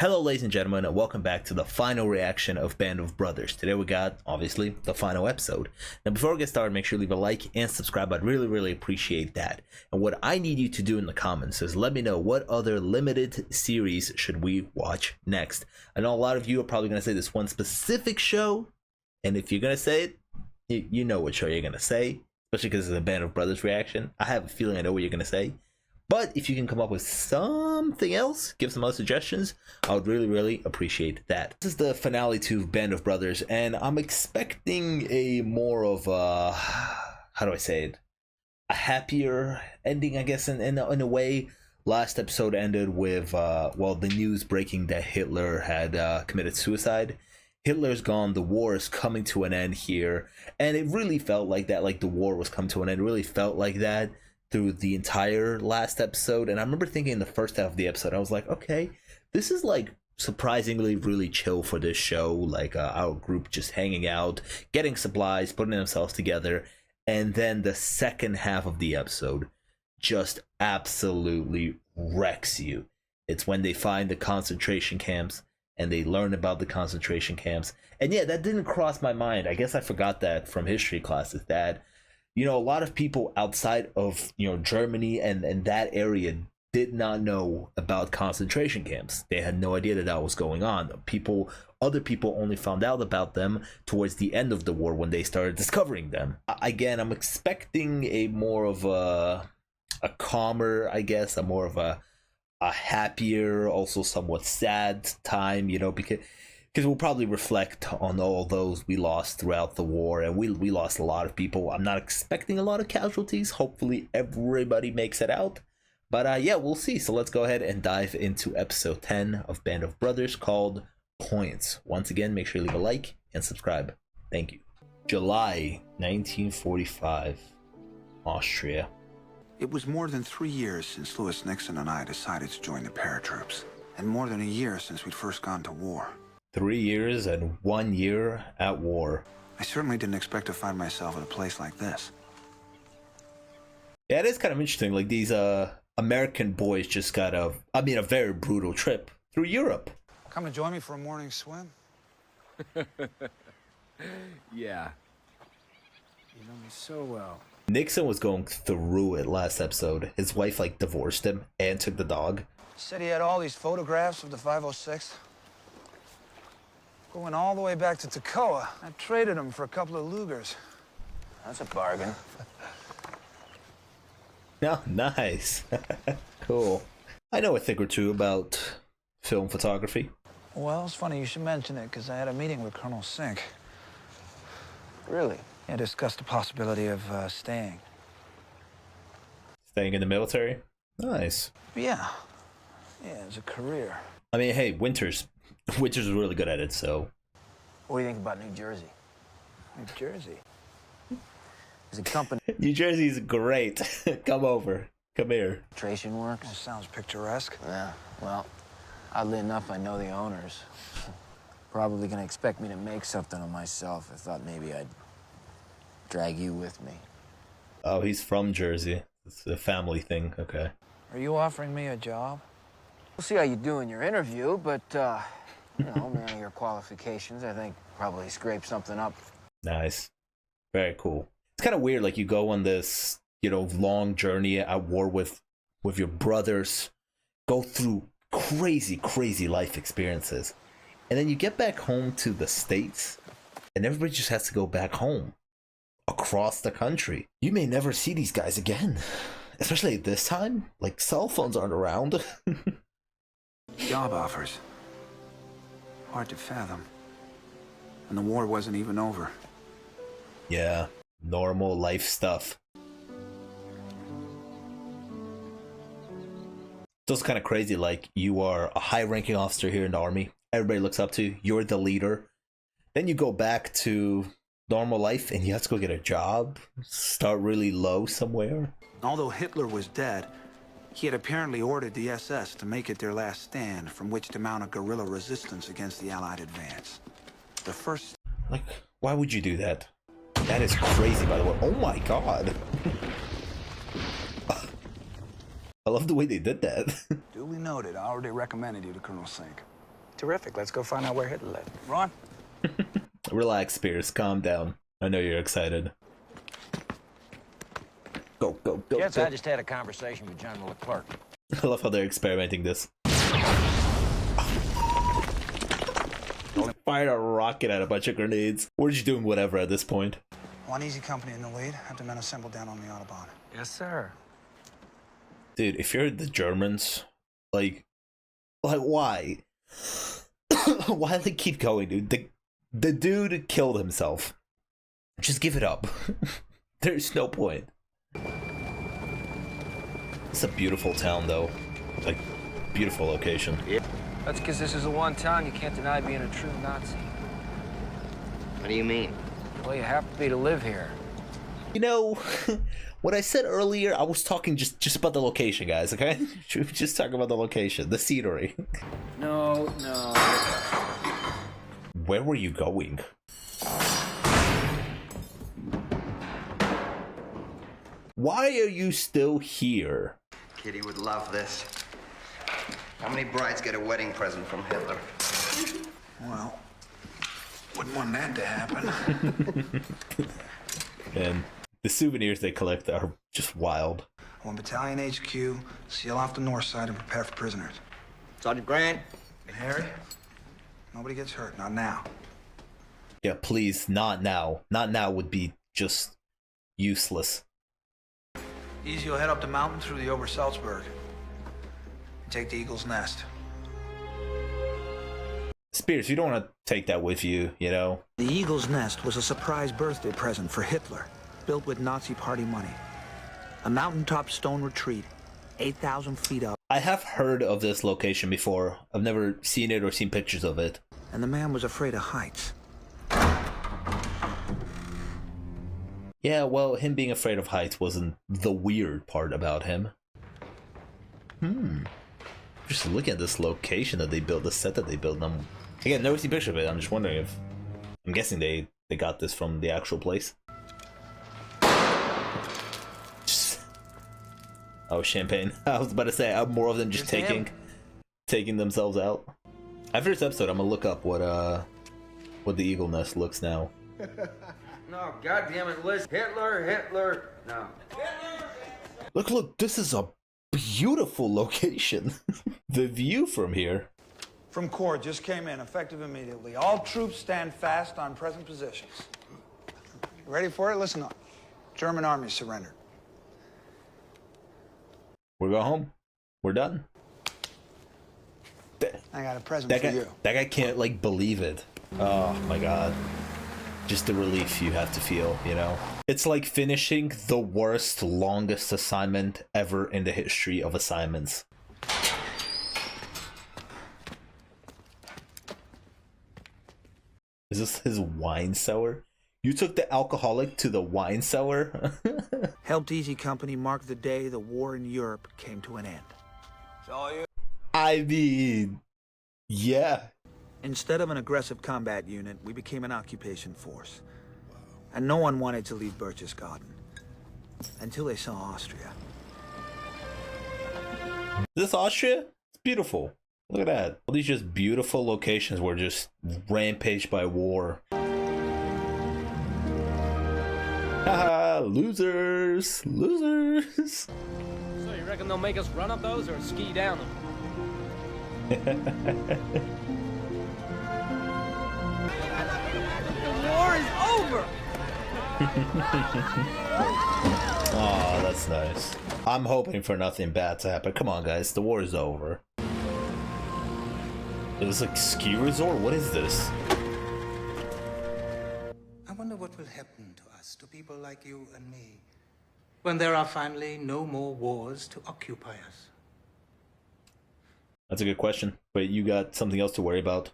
Hello ladies and gentlemen, and welcome back to the final reaction of Band of Brothers. Today we got, obviously, the final episode. Now before we get started, make sure you leave a like and subscribe. I'd really appreciate that. And what I need you to do in the comments is let me know what other limited series should we watch next. I know a lot of you are probably going to say this one specific show, and if you're going to say it, you know what show you're going to say, especially because it's a Band of Brothers reaction. I have a feeling I know what you're going to say. But if you can come up with something else, give some other suggestions, I would really appreciate that. This is the finale to Band of Brothers, and I'm expecting a more of a, how do I say it, a happier ending, I guess, in a way. Last episode ended with, well, the news breaking that Hitler had committed suicide. Hitler's gone, the war is coming to an end here, and it really felt like that, like the war was coming to an end. It really felt like that through the entire last episode. And I remember thinking in the first half of the episode, I was like, okay, this is like surprisingly really chill for this show, like our group just hanging out, getting supplies, putting themselves together. And then the second half of the episode just absolutely wrecks you. It's when they find the concentration camps and they learn about the concentration camps. And yeah, that didn't cross my mind. I guess I forgot that from history classes, that a lot of people outside of, Germany and that area did not know about concentration camps. They had no idea that that was going on. Other people only found out about them towards the end of the war when they started discovering them. Again, I'm expecting a more of a calmer, I guess, a more of a happier, also somewhat sad time, because we'll probably reflect on all those we lost throughout the war, and we lost a lot of people. I'm not expecting a lot of casualties. Hopefully everybody makes it out. But yeah, we'll see. So let's go ahead and dive into episode 10 of Band of Brothers, called Points. Once again, make sure you leave a like and subscribe. Thank you. July 1945, Austria. It was more than 3 years since Lewis Nixon and I decided to join the paratroops, and more than a year since we'd first gone to war. 3 years and 1 year at war. I certainly didn't expect to find myself at a place like this. Yeah, it is kind of interesting. Like, these American boys just got a very brutal trip through Europe. Come and join me for a morning swim? Yeah. You know me so well. Nixon was going through it last episode. His wife, divorced him and took the dog. Said he had all these photographs of the 506. Going all the way back to Toccoa. I traded them for a couple of Lugers. That's a bargain. No, nice. Cool. I know a thing or two about film photography. Well, it's funny you should mention it, because I had a meeting with Colonel Sink. Really? Yeah, discussed the possibility of staying. Staying in the military? Nice. Yeah. Yeah, it's a career. I mean, hey, Winters really good at it, so. What do you think about New Jersey? New Jersey? There's a company. New Jersey's great. Come over. Come here. Administration works. That sounds picturesque. Yeah, well, oddly enough, I know the owners. Probably gonna expect me to make something of myself. I thought maybe I'd drag you with me. Oh, he's from Jersey. It's a family thing. Okay. Are you offering me a job? We'll see how you do in your interview, but, knowing your qualifications, I think probably scrape something up. Nice. Very cool. It's kind of weird, like, you go on this, long journey at war with your brothers, go through crazy life experiences, and then you get back home to the States, and everybody just has to go back home across the country. You may never see these guys again, especially at this time. Like, cell phones aren't around. Job offers. Hard to fathom. And the war wasn't even over. Yeah, normal life stuff. So it's kind of crazy, like, you are a high-ranking officer here in the Army. Everybody looks up to you. You're the leader. Then you go back to normal life and you have to go get a job, start really low somewhere. Although Hitler was dead, he had apparently ordered the SS to make it their last stand from which to mount a guerrilla resistance against the Allied advance. The first... Like, why would you do that? That is crazy, by the way. Oh my god. I love the way they did that. Duly noted. I already recommended you to Colonel Sink. Terrific. Let's go find out where Hitler lived. Ron? Relax, Spears. Calm down. I know you're excited. Go, go, go, Jets, go. I just had a conversation with General Leclerc. I love how they're experimenting this. Fired a rocket at a bunch of grenades. We're just doing whatever at this point. One easy company in the lead. Have the men assembled down on the Autobahn. Yes, sir. Dude, if you're the Germans, like why? Why they keep going, dude? The dude killed himself. Just give it up. There's no point. It's a beautiful town, though. Like, beautiful location. That's because this is the one town you can't deny being a true Nazi. What do you mean? Well, you have to be to live here. You know, what I said earlier, I was talking just about the location, guys, okay? Should we just talk about the location, the scenery? No. Where were you going? Why are you still here? Kitty would love this. How many brides get a wedding present from Hitler? Well, wouldn't want that to happen. And the souvenirs they collect are just wild. 1 Battalion HQ, seal off the north side and prepare for prisoners. Sergeant Grant? And Harry? Nobody gets hurt, not now. Yeah, please, not now. Not now would be just useless. Easy, you'll head up the mountain through the Obersalzberg. Take the Eagle's Nest. Spears, you don't want to take that with you, you know? The Eagle's Nest was a surprise birthday present for Hitler, built with Nazi party money. A mountaintop stone retreat, 8,000 feet up. I have heard of this location before. I've never seen it or seen pictures of it. And the man was afraid of heights. Yeah, well, him being afraid of heights wasn't the weird part about him. Just looking at this location that they built, the set that they built. Again, never seen a picture of it. I'm just wondering if... I'm guessing they got this from the actual place. Oh, champagne. I was about to say, more of them just taking themselves out. After this episode, I'm gonna look up what the Eagle Nest looks now. No, goddammit, Liz. Hitler. No. Look, this is a beautiful location. The view from here. From Corps, just came in, effective immediately. All troops stand fast on present positions. You ready for it? Listen up. German army surrendered. We're going home. We're done. I got a present for you. That guy can't, like, believe it. Oh, my God. Just the relief you have to feel, you know? It's like finishing the worst, longest assignment ever in the history of assignments. Is this his wine cellar? You took the alcoholic to the wine cellar? Helped Easy Company mark the day the war in Europe came to an end. I mean, yeah. Instead of an aggressive combat unit, we became an occupation force. And no one wanted to leave Berchtesgaden. Until they saw Austria. Is this Austria? It's beautiful. Look at that. All these just beautiful locations were just rampaged by war. Haha, losers. Losers. So you reckon they'll make us run up those or ski down them? The war is over! Oh, that's nice. I'm hoping for nothing bad to happen. Come on, guys. The war is over. Is this like ski resort? What is this? I wonder what will happen to us, to people like you and me, when there are finally no more wars to occupy us. That's a good question. But you got something else to worry about.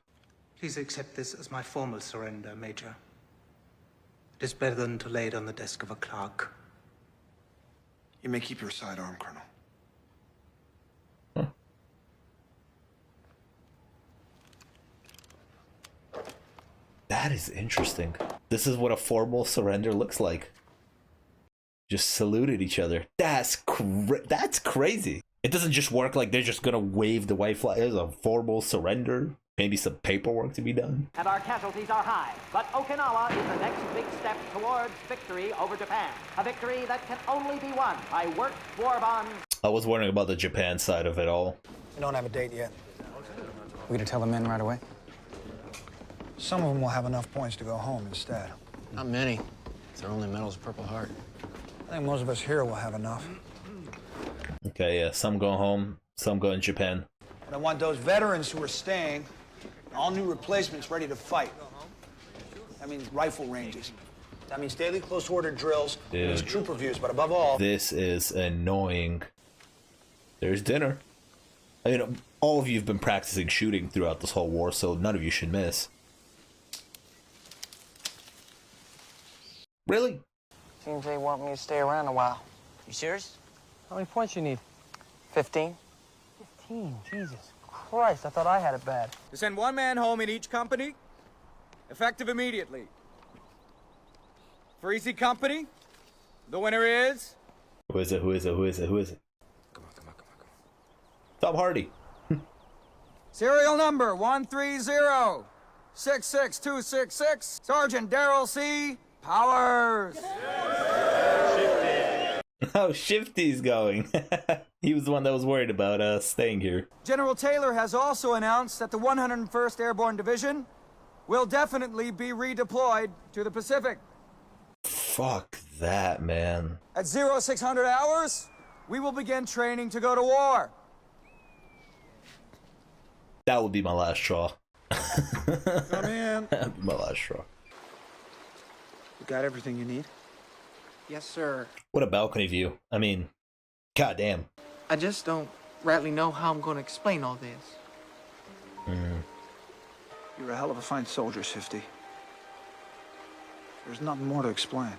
Please accept this as my formal surrender, Major. It is better than to lay it on the desk of a clerk. You may keep your sidearm, Colonel. That is interesting. This is what a formal surrender looks like. Just saluted each other. That's crazy. It doesn't just work like they're just gonna wave the white flag. There's a formal surrender. maybe some paperwork to be done. And our casualties are high. But Okinawa is the next big step towards victory over Japan. A victory that can only be won by work, war bonds. I was wondering about the Japan side of it all. We don't have a date yet. We gonna tell the men right away? Some of them will have enough points to go home instead. Not many. Their only medal's Purple Heart. I think most of us here will have enough. Okay, yeah, some go home, some go in Japan. But I want those veterans who are staying, all new replacements ready to fight. That means rifle ranges. That means daily close order drills. It means troop reviews, but above all... This is annoying. There's dinner. I mean, all of you have been practicing shooting throughout this whole war, so none of you should miss. Really? Seems they want me to stay around a while. You serious? How many points you need? 15. 15? Jesus Christ, I thought I had it bad. To send one man home in each company, effective immediately. For easy company, the winner is... Who is it? Who is it? Who is it? Who is it? Come on. Tom Hardy. Serial number 130-66266, Sergeant Darrell C. Powers. Oh, Shifty's going. He was the one that was worried about staying here. General Taylor has also announced that the 101st Airborne Division will definitely be redeployed to the Pacific. Fuck that, man. At 0600 hours, we will begin training to go to war. That would be my last straw. Come in. That would be my last straw. You got everything you need? Yes, sir. What a balcony view. I mean, goddamn. I just don't rightly know how I'm going to explain all this. You're a hell of a fine soldier, Shifty. There's nothing more to explain.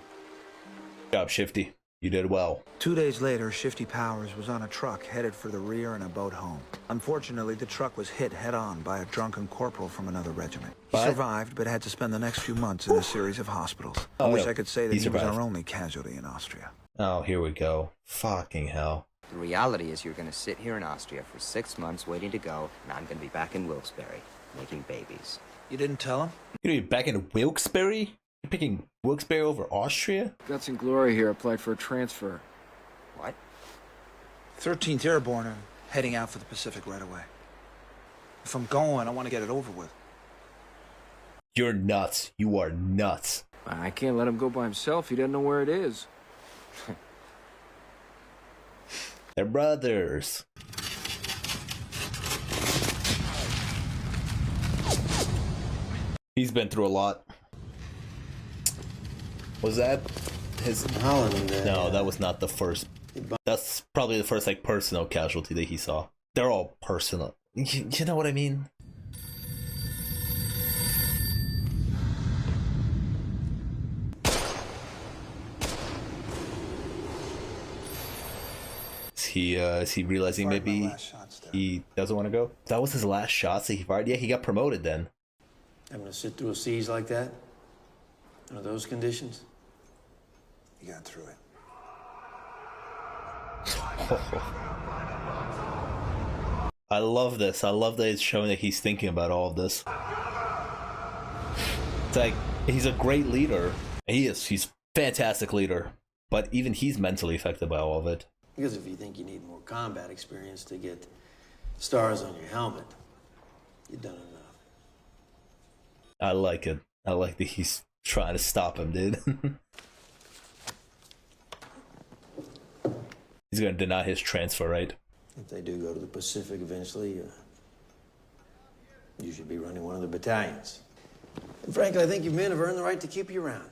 Good job, Shifty. You did well. 2 days later, Shifty Powers was on a truck headed for the rear and a boat home. Unfortunately, the truck was hit head-on by a drunken corporal from another regiment. He survived, but had to spend the next few months in a series of hospitals. I wish I could say that he was our only casualty in Austria. Oh, here we go. Fucking hell. The reality is you're going to sit here in Austria for 6 months waiting to go, and I'm going to be back in Wilkes-Barre making babies. You didn't tell him? You're gonna be back in Wilkes-Barre? You're picking Wilkes-Barre over Austria? Guts and Glory here applied for a transfer. What? 13th Airborne are heading out for the Pacific right away. If I'm going, I want to get it over with. You're nuts. You are nuts. I can't let him go by himself. He doesn't know where it is. They're brothers. He's been through a lot. Was that his... No, that was not the first. That's probably the first, like, personal casualty that he saw. They're all personal. You know what I mean? Is he realizing maybe he doesn't want to go? That was his last shot, so he fired? Yeah, he got promoted then. Having to sit through a siege like that? Under those conditions? You got through it. I love this. I love that it's showing that he's thinking about all of this. It's like, he's a great leader. He is. He's a fantastic leader. But even he's mentally affected by all of it. Because if you think you need more combat experience to get stars on your helmet, you've done enough. I like it. I like that he's trying to stop him, dude. He's gonna deny his transfer, right? If they do go to the Pacific eventually, you should be running one of the battalions. And frankly, I think you men have earned the right to keep you around.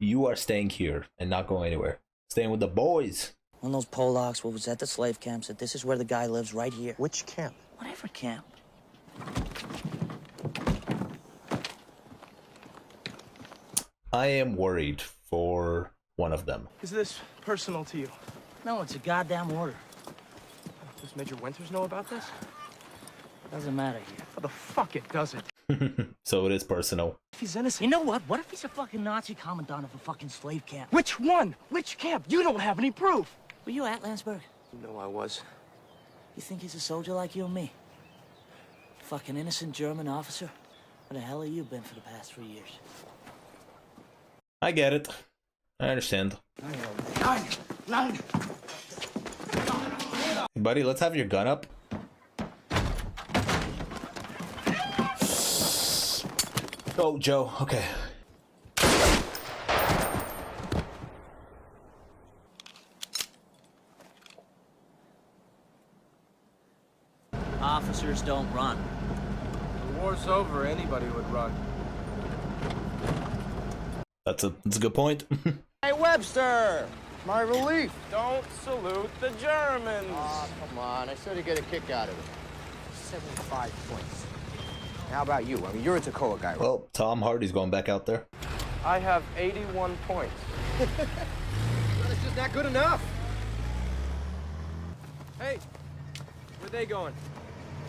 You are staying here and not going anywhere. Staying with the boys. One of those Polacks what was at the slave camp said this is where the guy lives right here. Which camp? Whatever camp. I am worried for one of them. Is this personal to you? No, it's a goddamn order. Does Major Winters know about this? Doesn't matter here. How the fuck it doesn't? So it is personal. If he's innocent. You know what? What if he's a fucking Nazi commandant of a fucking slave camp? Which one? Which camp? You don't have any proof. Were you at Landsberg? No, I was. You think he's a soldier like you and me? Fucking innocent German officer? Where the hell have you been for the past 3 years? I get it. I understand. Buddy, let's have your gun up. Oh, Joe. Okay. Officers don't run. The war's over, anybody would run. That's a good point. Hey, Webster! My relief. Don't salute the Germans. Oh, come on. I said you get a kick out of it. 75 points. How about you? I mean, you're a Toccoa guy, right? Well, Tom Hardy's going back out there. I have 81 points. It's just not good enough. Hey, where they going?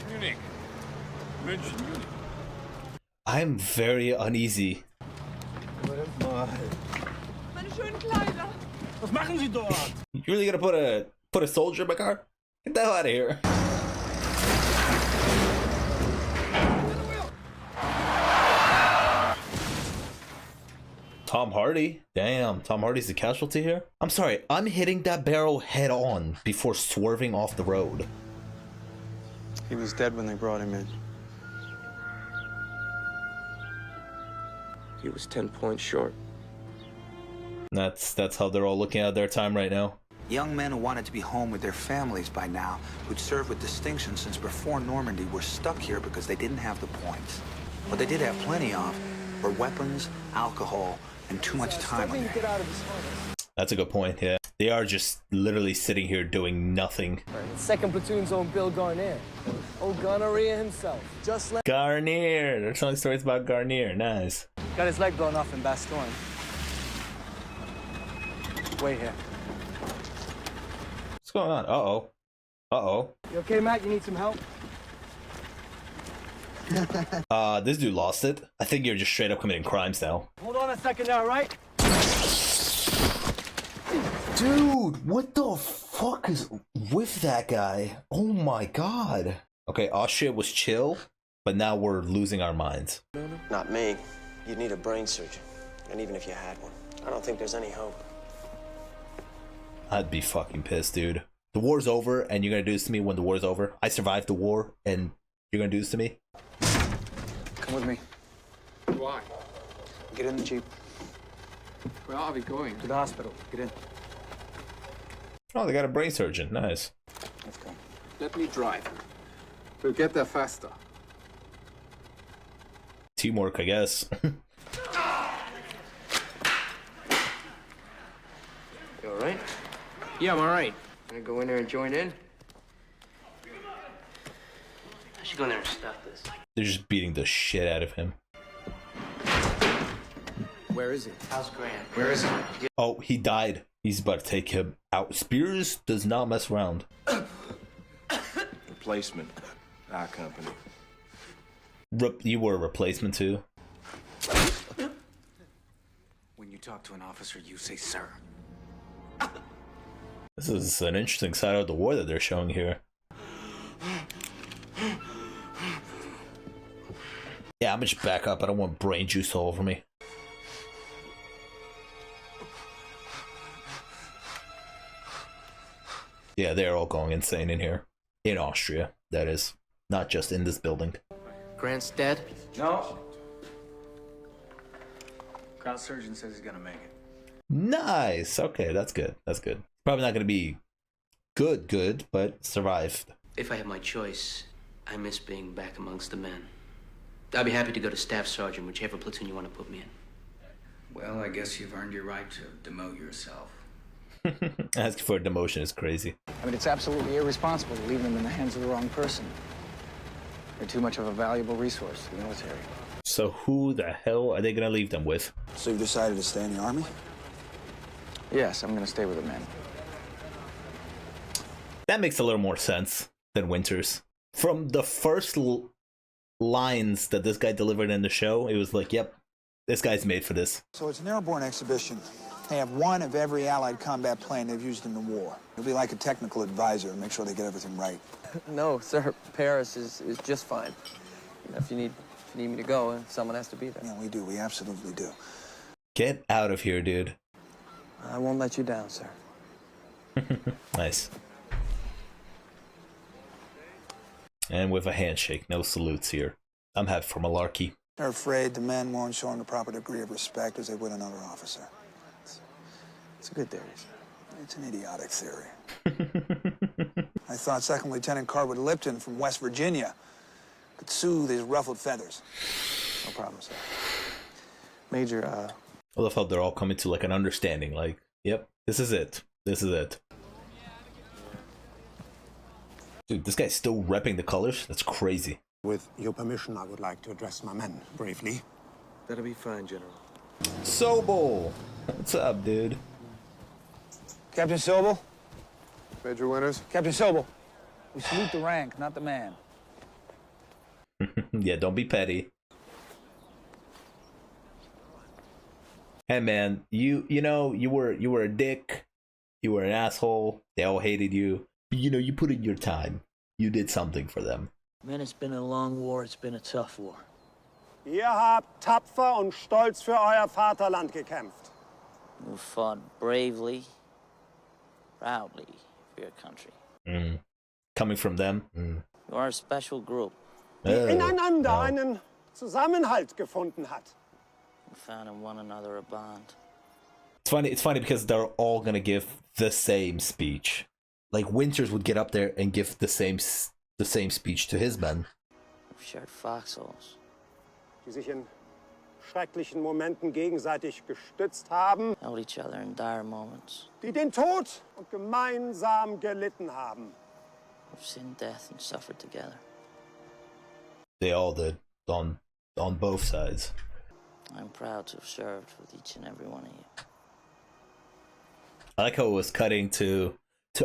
Munich. München, Munich. I'm very uneasy. Meine schönen Kleider. Was machen Sie dort? You really gonna put a soldier in my car? Get the hell out of here. Tom Hardy? Damn, Tom Hardy's the casualty here? I'm sorry, I'm hitting that barrel head on before swerving off the road. He was dead when they brought him in. He was 10 points short. That's how they're all looking at their time right now. Young men who wanted to be home with their families by now, who'd served with distinction since before Normandy, were stuck here because they didn't have the points. What they did have plenty of were weapons, alcohol, and too much time on their hands. That's a good point, yeah. They are just literally sitting here doing nothing. Right, second platoon's own Bill Garnier. Old gonorrhea himself. Just let Garnier! They're telling stories about Garnier, nice. Got his leg blown off in Bastogne. Wait here. What's going on? Uh-oh. Uh-oh. You okay, Matt? You need some help? This dude lost it. I think you're just straight up committing crimes now. Hold on a second now, right? Dude, what the fuck is with that guy? Oh my god. Okay, Austria was chill, but now we're losing our minds. Not me. You'd need a brain surgeon. And even if you had one, I don't think there's any hope. I'd be fucking pissed, dude. The war's over, and you're gonna do this to me when the war's over? I survived the war, and you're gonna do this to me? Come with me. Why? Get in the Jeep. Where are we going? To the hospital. Get in. Oh, they got a brain surgeon. Nice. Let's go. Let me drive. We'll get there faster. Teamwork, I guess. You all right? Yeah, I'm all right. Gonna go in there and join in? I should go in there and stop this. They're just beating the shit out of him. Where is he? How's Grant? Where is he? Oh, he died. He's about to take him out. Spears does not mess around. Replacement. Our company. You were a replacement too. When you talk to an officer, you say, sir. This is an interesting side of the war that they're showing here. Yeah, I'm gonna just back up. I don't want brain juice all over me. Yeah, they're all going insane in here. In Austria, that is. Not just in this building. Grant's dead? No. Crowd surgeon says he's gonna make it. Nice! Okay, that's good. That's good. Probably not gonna be good, but survived. If I had my choice, I miss being back amongst the men. I'd be happy to go to staff sergeant, whichever platoon you want to put me in. Well, I guess you've earned your right to demote yourself. Asking for a demotion is crazy. I mean, it's absolutely irresponsible to leave them in the hands of the wrong person. They're too much of a valuable resource to the military. So who the hell are they gonna leave them with? So you've decided to stay in the army? Yes, I'm gonna stay with the men. That makes a little more sense than Winters. From the first lines that this guy delivered in the show, it was like, yep, this guy's made for this. So it's an airborne exhibition They have one of every Allied combat plane they've used in the war. He'll be like a technical advisor and make sure they get everything right. No, sir. Paris is just fine. If you need me to go, someone has to be there. Yeah, we do. We absolutely do. Get out of here, dude. I won't let you down, sir. Nice. And with a handshake, no salutes here. I'm happy for malarkey. They're afraid the men won't show him the proper degree of respect as they would another officer. It's a good theory, sir. It's an idiotic theory. I thought Second Lieutenant Carwood Lipton from West Virginia could soothe his ruffled feathers. No problem, sir. Major, I love how they're all coming to like an understanding. Like, yep, this is it. This is it. Dude, this guy's still repping the colors? That's crazy. With your permission, I would like to address my men briefly. That'll be fine, General. Sobel! What's up, dude? Captain Sobel? Major Winters? Captain Sobel. We salute the rank, not the man. Yeah, don't be petty. Hey man, you know, you were a dick. You were an asshole. They all hated you. But you know, you put in your time. You did something for them. Man, it's been a long war. It's been a tough war. Ihr habt tapfer und stolz für euer Vaterland gekämpft. You fought bravely, proudly for your country. Coming from them. You are a special group. Die ineinander einen Zusammenhalt gefunden hat. You found in one another a bond. It's funny because they're all gonna give the same speech. Like Winters would get up there and give the same speech to his men. We've shared foxholes. Die sich in schrecklichen Momenten gegenseitig gestützt haben. Held each other in dire moments. Die den Tod und gemeinsam gelitten haben. We've seen death and suffered together. They all did on both sides. I'm proud to have served with each and every one of you. I like how it was cutting to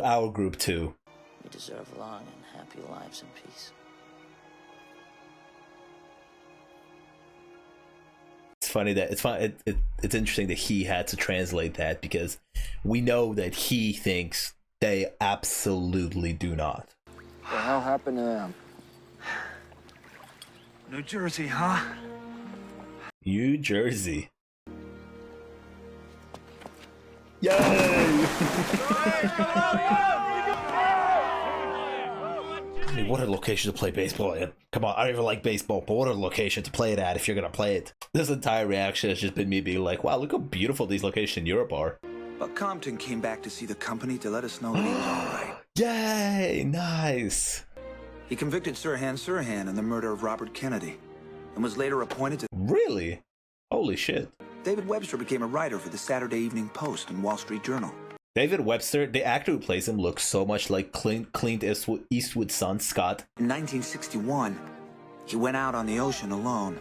our group too. You deserve long and happy lives in peace. It's funny that it's interesting that he had to translate that because we know that he thinks they absolutely do not. What the hell happened to them? New Jersey, huh? New Jersey. Yay! I mean, what a location to play baseball in. Come on, I don't even like baseball, but what a location to play it at if you're gonna play it. This entire reaction has just been me being like, wow, look how beautiful these locations in Europe are. But Compton came back to see the company to let us know that he was all right. Yay! Nice! He convicted Sirhan in the murder of Robert Kennedy and was later appointed to... Really? Holy shit. David Webster became a writer for the Saturday Evening Post and Wall Street Journal. David Webster, the actor who plays him, looks so much like Clint Eastwood's son, Scott. In 1961, he went out on the ocean alone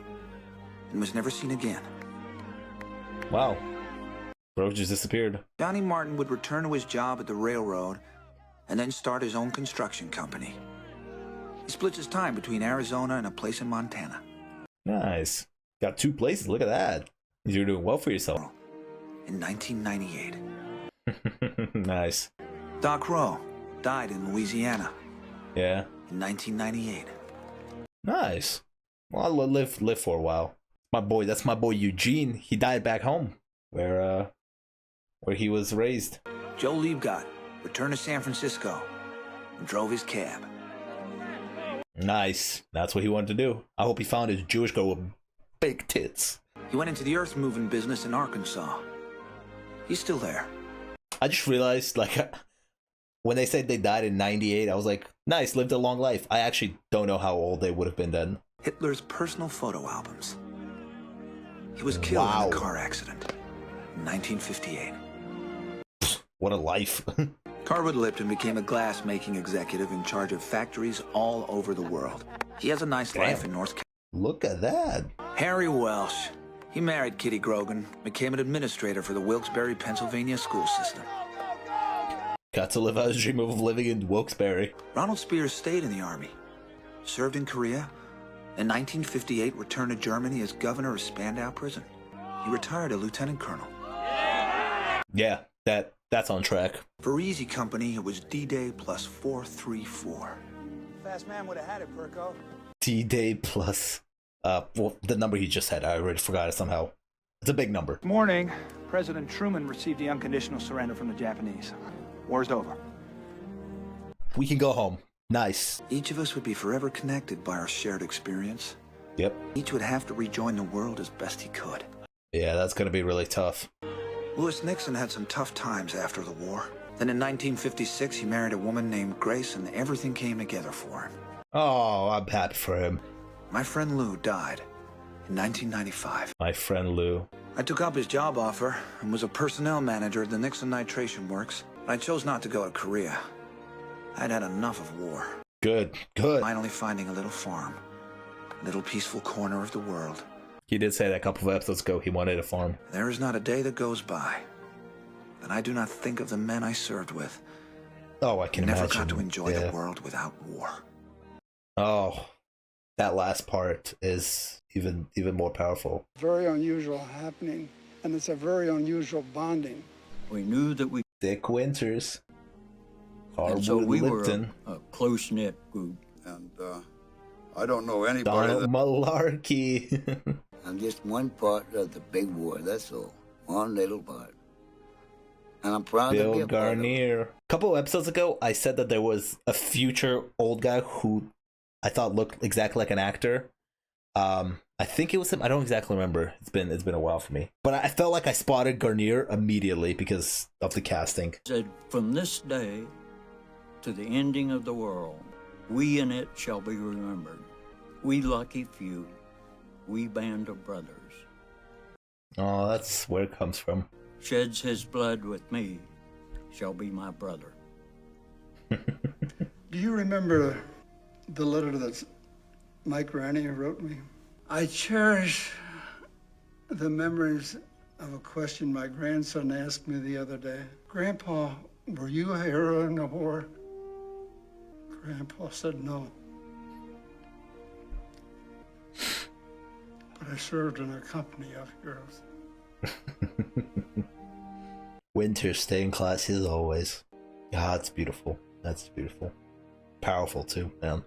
and was never seen again. Wow. Bro just disappeared. Johnny Martin would return to his job at the railroad and then start his own construction company. He splits his time between Arizona and a place in Montana. Nice. Got two places, look at that. You're doing well for yourself. In 1998. Nice. Doc Rowe died in Louisiana. Yeah. In 1998. Nice. Well, I'll live for a while. That's my boy Eugene. He died back home, where he was raised. Joe Liebgott returned to San Francisco and drove his cab. Nice. That's what he wanted to do. I hope he found his Jewish girl with big tits. He went into the earth moving business in Arkansas. He's still there. I just realized, like, when they said they died in 98, I was like, nice, lived a long life. I actually don't know how old they would have been then. Hitler's personal photo albums. He was killed in a car accident in 1958. What a life. Carwood Lipton became a glass-making executive in charge of factories all over the world. He has a nice life in North Carolina. Look at that. Harry Welsh. He married Kitty Grogan, became an administrator for the Wilkes-Barre, Pennsylvania school system. Got to live out his dream of living in Wilkes-Barre. Ronald Spears stayed in the Army, served in Korea, in 1958 returned to Germany as governor of Spandau Prison. He retired a lieutenant colonel. Yeah, that's on track. For Easy Company, it was D-Day plus 434. Fast man would have had it, Perko. D-Day plus well, the number he just said, I already forgot it somehow. It's a big number. Morning, President Truman received the unconditional surrender from the Japanese. War's over. We can go home. Nice. Each of us would be forever connected by our shared experience. Yep. Each would have to rejoin the world as best he could. Yeah, that's gonna be really tough. Lewis Nixon had some tough times after the war. Then in 1956, he married a woman named Grace, and everything came together for him. Oh, I'm happy for him. My friend Lou died in 1995. My friend Lou. I took up his job offer and was a personnel manager at the Nixon Nitration Works. But I chose not to go to Korea. I'd had enough of war. Good. Finally finding a little farm. A little peaceful corner of the world. He did say that a couple of episodes ago he wanted a farm. There is not a day that goes by that I do not think of the men I served with. Oh, I can imagine. Never got to enjoy the world without war. Oh, that last part is even more powerful. Very unusual happening, and it's a very unusual bonding. We knew that we... Dick Winters. And so we were a close-knit group. And I don't know anybody Donald that... Malarkey. I'm just one part of the big war, that's all. One little part. And I'm proud to be Bill a part of it. Garnier. A couple of episodes ago, I said that there was a future old guy who I thought looked exactly like an actor. I think it was him. I don't exactly remember. It's been a while for me. But I felt like I spotted Garnier immediately because of the casting. Said, from this day to the ending of the world, we in it shall be remembered. We lucky few, we band of brothers. Oh, that's where it comes from. Sheds his blood with me, shall be my brother. Do you remember the letter that Mike Ranney wrote me? I cherish the memories of a question my grandson asked me the other day. Grandpa, were you a hero in the war? Grandpa said no. But I served in a company of heroes. Winter staying classy as always. Ah, it's beautiful. That's beautiful. Powerful too, man.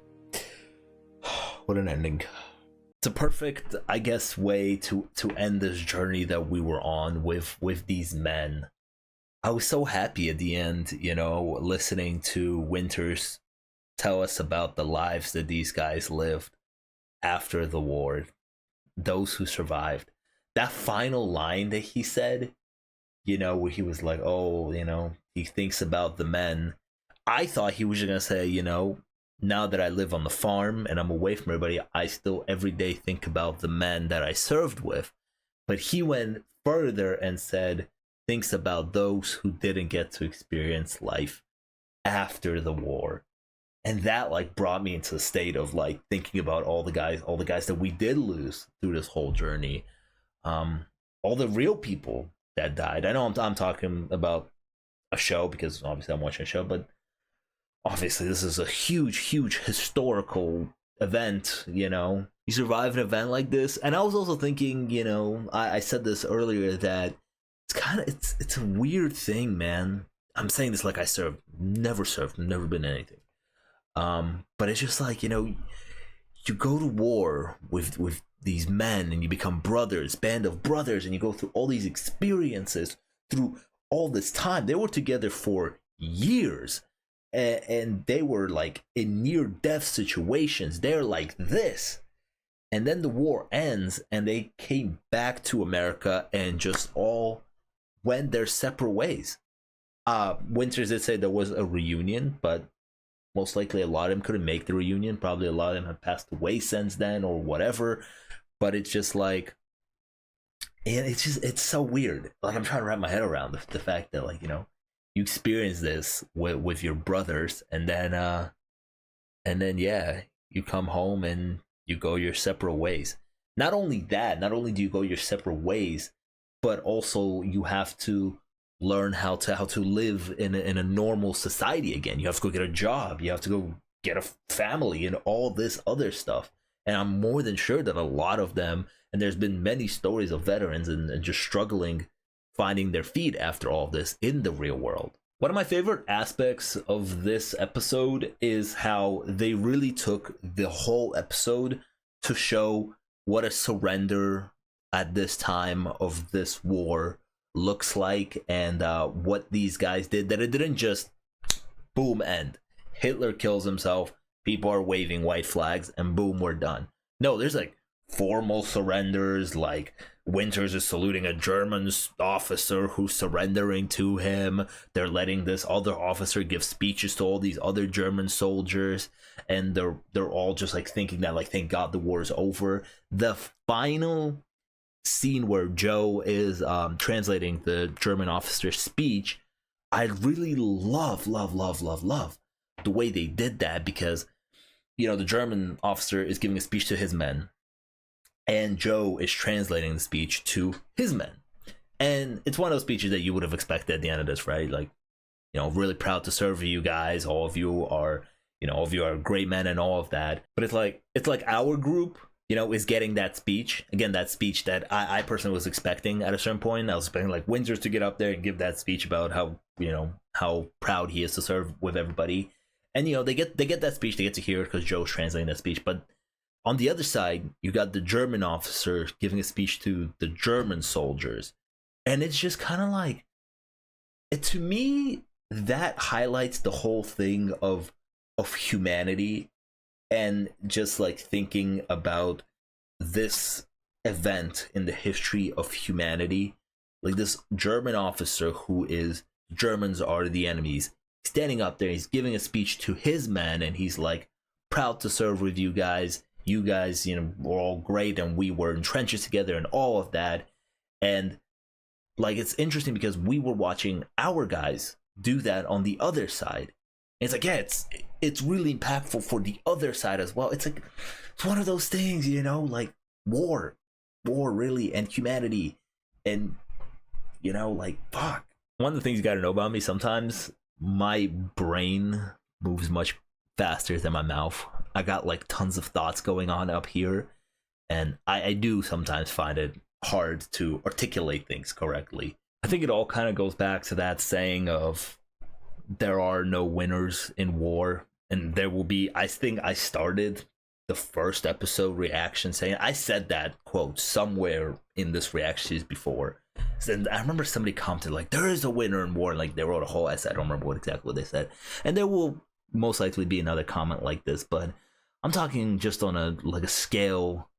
What an ending. It's a perfect, I guess, way to end this journey that we were on with these men. I was so happy at the end, you know, listening to Winters tell us about the lives that these guys lived after the war. Those who survived. That final line that he said, you know, where he was like, oh, you know, he thinks about the men. I thought he was just going to say, you know, now that I live on the farm and I'm away from everybody, I still every day think about the men that I served with. But he went further and said, thinks about those who didn't get to experience life after the war. And that like brought me into the state of like thinking about all the guys that we did lose through this whole journey. All the real people that died. I know I'm talking about a show because obviously I'm watching a show, but obviously this is a huge historical event, you know. You survive an event like this. And I was also thinking, you know, I said this earlier that it's a weird thing, man. I'm saying this like I never been anything. But it's just like, you know, you go to war with these men and you become brothers, band of brothers, and you go through all these experiences through all this time. They were together for years and they were like in near death situations. They're like this. And then the war ends and they came back to America and just all went their separate ways. Winters did say there was a reunion, but most likely a lot of them couldn't make the reunion. Probably a lot of them have passed away since then or whatever. But it's just like, and it's so weird. Like I'm trying to wrap my head around the fact that, like, you know, you experience this with your brothers and then yeah, you come home and you go your separate ways. Not only do you go your separate ways, but also you have to learn how to live in a normal society again. You have to go get a job. You have to go get a family and all this other stuff. And I'm more than sure that a lot of them, and there's been many stories of veterans and just struggling finding their feet after all this in the real world. One of my favorite aspects of this episode is how they really took the whole episode to show what a surrender at this time of this war looks like, and what these guys did, that it didn't just boom end. Hitler kills himself, people are waving white flags, and boom, we're done. No, there's like formal surrenders, like Winters is saluting a German officer who's surrendering to him. They're letting this other officer give speeches to all these other German soldiers, and they're all just like thinking that, like, thank God the war is over. The final scene where Joe is translating the German officer's speech, I really love the way they did that, because, you know, the German officer is giving a speech to his men, and Joe is translating the speech to his men. And it's one of those speeches that you would have expected at the end of this, right? Like, you know, really proud to serve you guys. All of you are great men and all of that. But it's like our group, you know, is getting that speech. Again, that speech that I personally was expecting at a certain point. I was expecting like Winters to get up there and give that speech about how, you know, how proud he is to serve with everybody. And, you know, they get that speech, they get to hear it because Joe's translating that speech. But on the other side, you got the German officer giving a speech to the German soldiers. And it's just kind of like, to me, that highlights the whole thing of humanity, and just like thinking about this event in the history of humanity. Like this German officer who is, Germans are the enemies, standing up there, he's giving a speech to his men, and he's like, proud to serve with you guys. You guys, you know, were all great, and we were in trenches together and all of that. And like, it's interesting because we were watching our guys do that on the other side. And it's like, yeah, it's really impactful for the other side as well. It's like, it's one of those things, you know, like war really, and humanity, and, you know, like, fuck. One of the things you got to know about me, sometimes my brain moves much faster than my mouth. I got like tons of thoughts going on up here, and I do sometimes find it hard to articulate things correctly. I think it all kind of goes back to that saying of there are no winners in war, and there will be. I think I started the first episode reaction saying, I said that quote somewhere in this reaction series before. And I remember somebody commented like, there is a winner in war, and like they wrote a whole essay. I don't remember exactly what they said, and there will most likely be another comment like this, but I'm talking just on a scale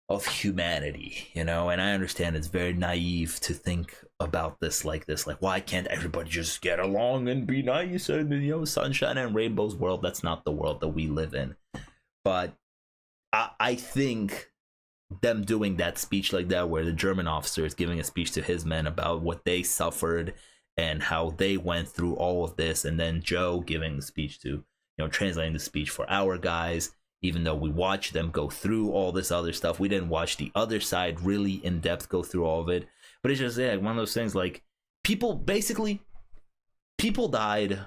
of humanity, you know. And I understand it's very naive to think about this, like why can't everybody just get along and be nice and, you know, sunshine and rainbows world? That's not the world that we live in. But I think them doing that speech like that, where the German officer is giving a speech to his men about what they suffered and how they went through all of this, and then Joe giving the speech to, you know, translating the speech for our guys, even though we watched them go through all this other stuff. We didn't watch the other side really in depth go through all of it. But it's just, yeah, one of those things, like, people died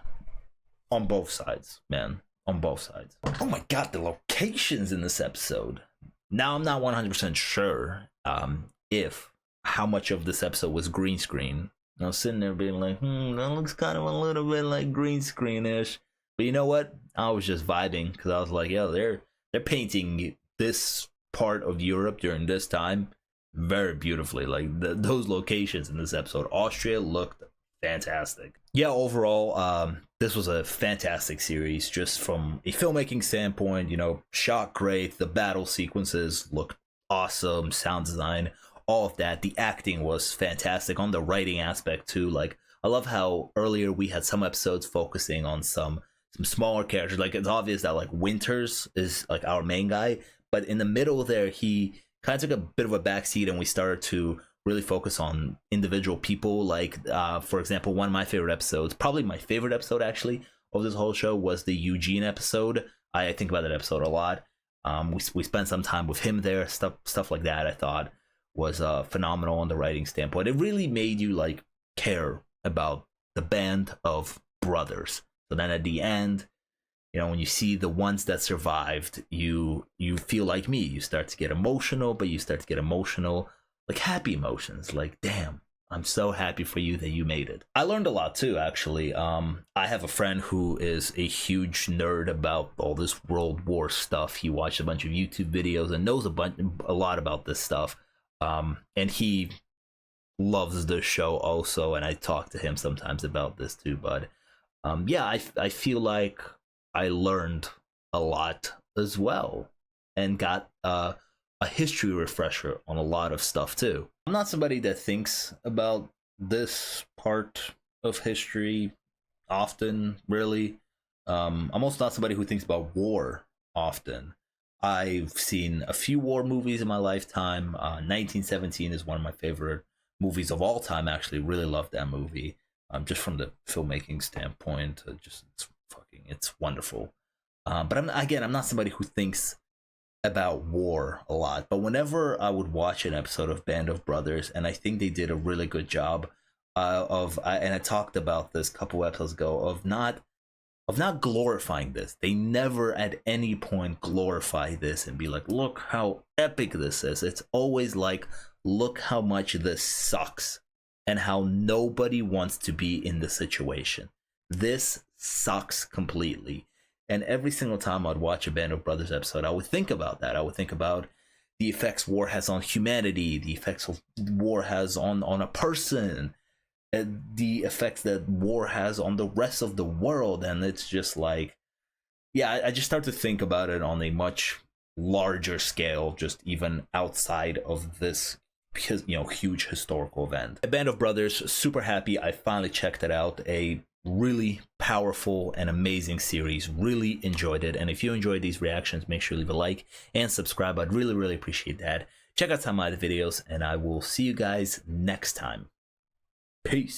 on both sides, man. On both sides. Oh my god, the locations in this episode. Now, I'm not 100% sure if how much of this episode was green screen. I was sitting there being like, that looks kind of a little bit like green screen-ish. But you know what? I was just vibing, because I was like, yeah, they're painting this part of Europe during this time very beautifully. Like, those locations in this episode, Austria looked fantastic. Yeah, overall, this was a fantastic series, just from a filmmaking standpoint. You know, shot great, the battle sequences looked awesome, sound design, all of that. The acting was fantastic. On the writing aspect too, like, I love how earlier we had some episodes focusing on some smaller characters. Like, it's obvious that like Winters is like our main guy, but in the middle there, he kind of took a bit of a backseat, and we started to really focus on individual people. Like, for example, one of my favorite episodes, probably my favorite episode actually of this whole show, was the Eugene episode. I think about that episode a lot. We spent some time with him there, stuff like that. I thought was phenomenal on the writing standpoint. It really made you like care about the band of brothers. So then at the end, you know, when you see the ones that survived, you feel like me. You start to get emotional, but you start to get emotional, like happy emotions. Like, damn, I'm so happy for you that you made it. I learned a lot too, actually. I have a friend who is a huge nerd about all this World War stuff. He watched a bunch of YouTube videos and knows a lot about this stuff. And he loves the show also, and I talk to him sometimes about this too. But yeah, I feel like I learned a lot as well, and got a history refresher on a lot of stuff too. I'm not somebody that thinks about this part of history often, really. I'm also not somebody who thinks about war often. I've seen a few war movies in my lifetime. 1917 is one of my favorite movies of all time. Actually, really love that movie. Just from the filmmaking standpoint, it's wonderful. But I'm not somebody who thinks about war a lot. But whenever I would watch an episode of Band of Brothers, and I think they did a really good job and I talked about this a couple episodes ago, of not glorifying this. They never at any point glorify this and be like, look how epic this is. It's always like, look how much this sucks and how nobody wants to be in the situation. This sucks completely. And every single time I'd watch a Band of Brothers episode, I would think about that. I would think about the effects war has on humanity, the effects of war has on a person, and the effects that war has on the rest of the world. And it's just like, yeah, I just start to think about it on a much larger scale, just even outside of this, huge historical event. A Band of Brothers, super happy I finally checked it out. A really powerful and amazing series. Really enjoyed it. And if you enjoyed these reactions, make sure to leave a like and subscribe. I'd really appreciate that. Check out some of my other videos, and I will see you guys next time. Peace.